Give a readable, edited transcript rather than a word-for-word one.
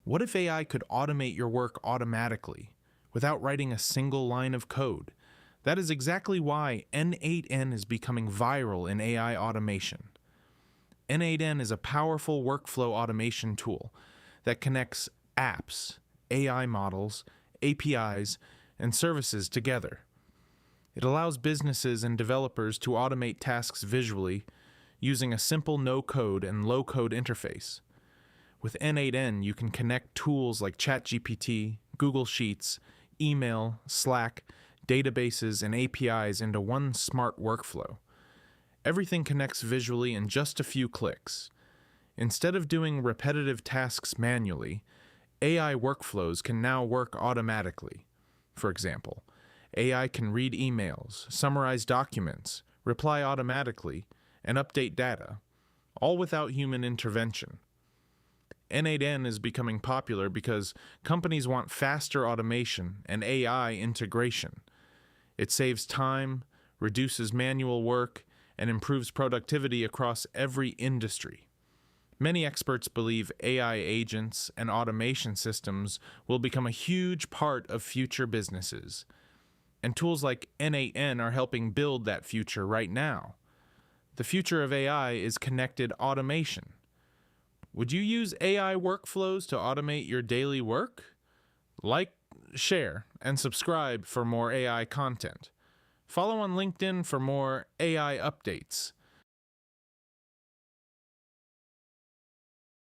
What if AI could automate your work automatically, without writing a single line of code? That is exactly why n8n is becoming viral in AI automation. n8n is a powerful workflow automation tool that connects apps, AI models, APIs, and services together. It allows businesses and developers to automate tasks visually using a simple no-code and low-code interface. With n8n, you can connect tools like ChatGPT, Google Sheets, email, Slack, databases, and APIs into one smart workflow. Everything connects visually in just a few clicks. Instead of doing repetitive tasks manually, AI workflows can now work automatically. For example, AI can read emails, summarize documents, reply automatically, and update data, all without human intervention. n8n is becoming popular because companies want faster automation and AI integration. It saves time, reduces manual work, and improves productivity across every industry. Many experts believe AI agents and automation systems will become a huge part of future businesses. And tools like n8n are helping build that future right now. The future of AI is connected automation. Would you use AI workflows to automate your daily work? Like, share, and subscribe for more AI content. Follow on LinkedIn for more AI updates.